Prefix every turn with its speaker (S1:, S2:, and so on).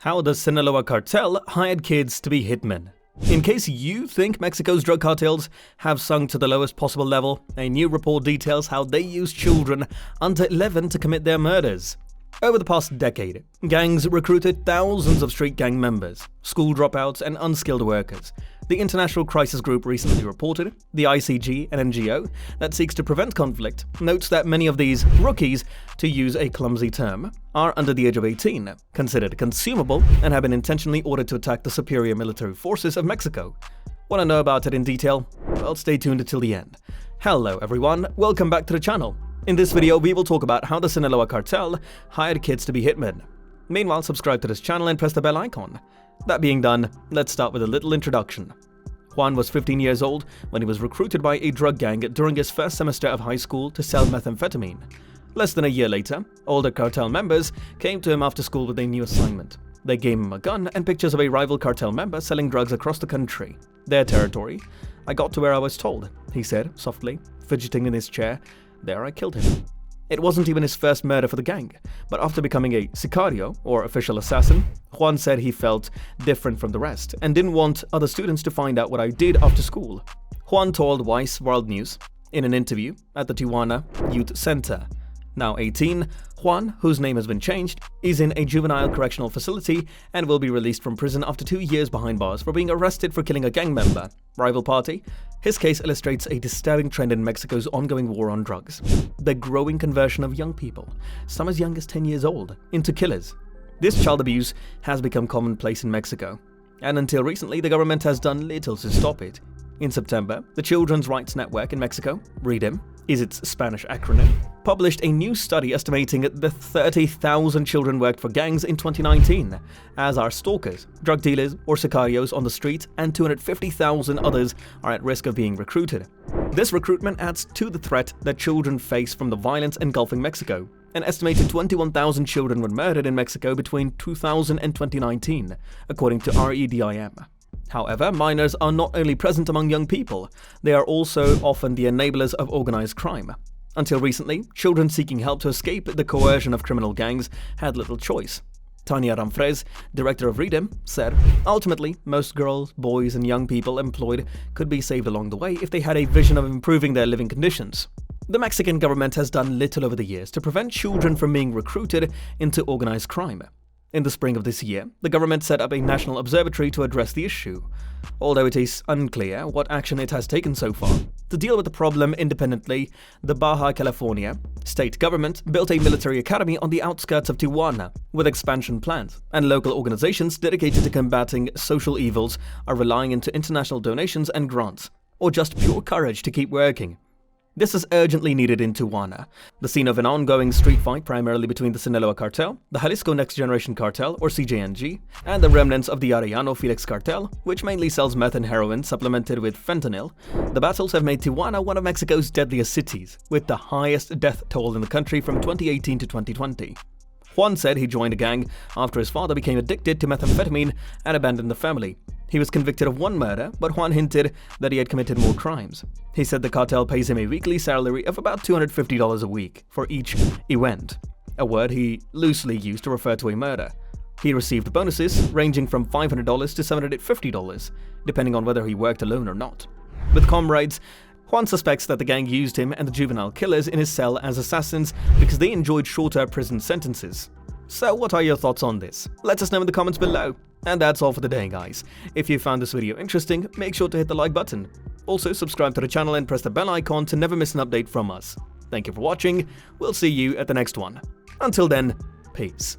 S1: How the Sinaloa Cartel hired kids to be hitmen. In case you think Mexico's drug cartels have sunk to the lowest possible level, a new report details how they use children under 11 to commit their murders. Over the past decade, gangs recruited thousands of street gang members, school dropouts, and unskilled workers. The International Crisis Group recently reported, the ICG, an NGO that seeks to prevent conflict, notes that many of these rookies, to use a clumsy term, are under the age of 18, considered consumable, and have been intentionally ordered to attack the superior military forces of Mexico. Want to know about it in detail? Well, stay tuned until the end. Hello everyone, welcome back to the channel. In this video, we will talk about how the Sinaloa Cartel hired kids to be hitmen. Meanwhile, subscribe to this channel and press the bell icon. That being done, let's start with a little introduction. Juan was 15 years old when he was recruited by a drug gang during his first semester of high school to sell methamphetamine. Less than a year later, older cartel members came to him after school with a new assignment. They gave him a gun and pictures of a rival cartel member selling drugs across the country. Their territory. "I got to where I was told," he said, softly, fidgeting in his chair. "There I killed him." It wasn't even his first murder for the gang, but after becoming a sicario, or official assassin, Juan said he felt different from the rest and didn't want other students to find out what I did after school. Juan told Vice World News in an interview at the Tijuana Youth Center. Now 18, Juan, whose name has been changed, is in a juvenile correctional facility and will be released from prison after 2 years behind bars for being arrested for killing a gang member. Rival party? His case illustrates a disturbing trend in Mexico's ongoing war on drugs. The growing conversion of young people, some as young as 10 years old, into killers. This child abuse has become commonplace in Mexico, and until recently the government has done little to stop it. In September, the Children's Rights Network in Mexico, RIDEM, is its Spanish acronym, published a new study estimating that 30,000 children worked for gangs in 2019, as are stalkers, drug dealers, or sicarios on the street, and 250,000 others are at risk of being recruited. This recruitment adds to the threat that children face from the violence engulfing Mexico. An estimated 21,000 children were murdered in Mexico between 2000 and 2019, according to REDIM. However, minors are not only present among young people, they are also often the enablers of organized crime. Until recently, children seeking help to escape the coercion of criminal gangs had little choice. Tania Ramfrez, director of RIDEM, said, "Ultimately, most girls, boys, and young people employed could be saved along the way if they had a vision of improving their living conditions." The Mexican government has done little over the years to prevent children from being recruited into organized crime. In the spring of this year, the government set up a national observatory to address the issue, although it is unclear what action it has taken so far. To deal with the problem independently, the Baja California state government built a military academy on the outskirts of Tijuana, with expansion plans, and local organizations dedicated to combating social evils are relying into international donations and grants, or just pure courage to keep working. This is urgently needed in Tijuana, the scene of an ongoing street fight primarily between the Sinaloa Cartel, the Jalisco Next Generation Cartel, or CJNG, and the remnants of the Arellano Felix Cartel, which mainly sells meth and heroin supplemented with fentanyl. The battles have made Tijuana one of Mexico's deadliest cities, with the highest death toll in the country from 2018 to 2020. Juan said he joined a gang after his father became addicted to methamphetamine and abandoned the family. He was convicted of one murder, but Juan hinted that he had committed more crimes. He said the cartel pays him a weekly salary of about $250 a week for each event, a word he loosely used to refer to a murder. He received bonuses ranging from $500 to $750, depending on whether he worked alone or not. With comrades, Juan suspects that the gang used him and the juvenile killers in his cell as assassins because they enjoyed shorter prison sentences. So what are your thoughts on this? Let us know in the comments below. And that's all for today, guys. If you found this video interesting, make sure to hit the like button. Also, subscribe to the channel and press the bell icon to never miss an update from us. Thank you for watching. We'll see you at the next one. Until then, peace.